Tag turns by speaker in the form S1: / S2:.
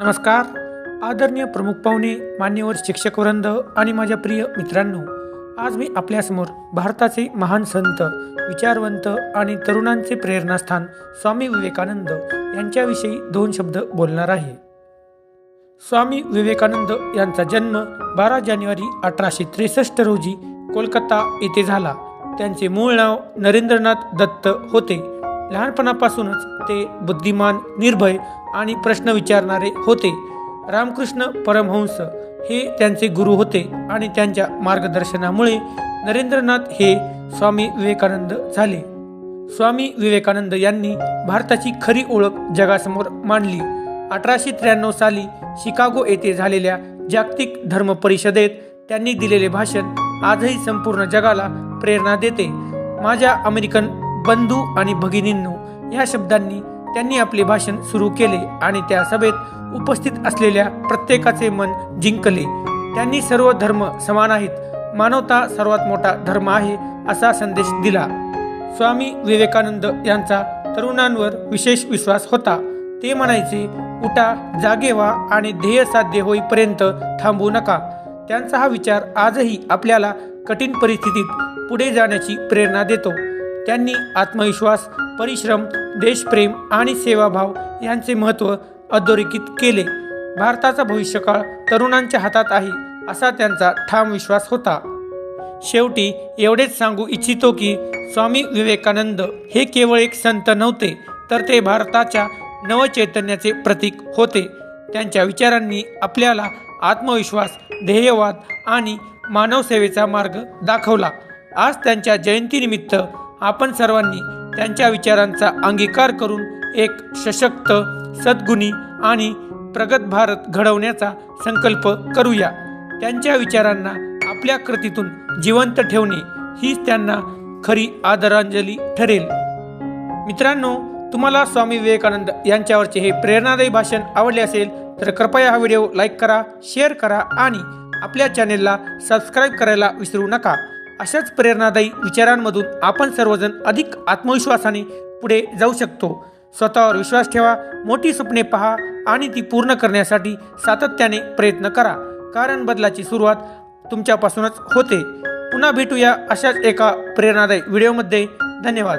S1: नमस्कार. आदरणीय प्रमुख पाहुणे, मान्यवर शिक्षकवृंद आणि माझ्या प्रिय मित्रांनो, आज मी आपल्यासमोर भारताचे महान संत, विचारवंत आणि तरुणांचे प्रेरणास्थान स्वामी विवेकानंद यांच्याविषयी 2 शब्द बोलणार आहे. स्वामी विवेकानंद यांचा जन्म 12 जानेवारी 1863 रोजी कोलकाता येथे झाला. त्यांचे मूळ नाव नरेंद्रनाथ दत्त होते. लहानपणापासूनच ते बुद्धिमान, निर्भय आणि प्रश्न विचारणारे होते. रामकृष्ण परमहंस हे त्यांचे गुरु होते आणि त्यांच्या मार्गदर्शनामुळे नरेंद्रनाथ हे स्वामी विवेकानंद झाले. स्वामी विवेकानंद यांनी भारताची खरी ओळख जगासमोर मांडली. 1893 साली शिकागो येथे झालेल्या जागतिक धर्म परिषदेत त्यांनी दिलेले भाषण आजही संपूर्ण जगाला प्रेरणा देते. माझ्या अमेरिकन बंधू आणि भगिनींनो, या शब्दांनी त्यांनी आपले भाषण सुरू केले आणि त्या सभेत उपस्थित असलेल्या प्रत्येकाचे मन जिंकले. त्यांनी सर्व धर्म समान आहेत, मानवता सर्वात मोठा धर्म आहे असा संदेश दिला. स्वामी विवेकानंद यांचा तरुणांवर विशेष विश्वास होता. ते म्हणायचे, उठा, जागे व्हा आणि ध्येय साध्य होईपर्यंत थांबू नका. त्यांचा हा विचार आजही आपल्याला कठीण परिस्थितीत पुढे जाण्याची प्रेरणा देतो. त्यांनी आत्मविश्वास, परिश्रम, देशप्रेम आणि सेवाभाव यांचे महत्त्व अधोरेखित केले. भारताचा भविष्यकाळ तरुणांच्या हातात आहे असा त्यांचा ठाम विश्वास होता. शेवटी एवढेच सांगू इच्छितो की स्वामी विवेकानंद हे केवळ एक संत नव्हते, तर ते भारताच्या नवचैतन्याचे प्रतीक होते. त्यांच्या विचारांनी आपल्याला आत्मविश्वास, ध्येयवाद आणि मानवसेवेचा मार्ग दाखवला. आज त्यांच्या जयंतीनिमित्त आपण सर्वांनी त्यांच्या विचारांचा अंगीकार करून एक सशक्त, सद्गुणी आणि प्रगत भारत घडवण्याचा संकल्प करूया. त्यांच्या विचारांना आपल्या कृतीतून जिवंत ठेवणे हीच त्यांना खरी आदरांजली ठरेल. मित्रांनो, तुम्हाला स्वामी विवेकानंद यांच्यावरचे हे प्रेरणादायी भाषण आवडले असेल तर कृपया हा व्हिडिओ लाईक करा, शेअर करा आणि आपल्या चॅनेलला सबस्क्राईब करायला विसरू नका. अशाच प्रेरणादायी विचारांमधून आपण सर्वजण अधिक आत्मविश्वासाने पुढे जाऊ शकतो. स्वतःवर विश्वास ठेवा, मोठी स्वप्ने पहा आणि ती पूर्ण करण्यासाठी सातत्याने प्रयत्न करा, कारण बदलाची सुरुवात तुमच्यापासूनच होते. पुन्हा भेटूया अशाच एका प्रेरणादायी व्हिडिओमध्ये. धन्यवाद.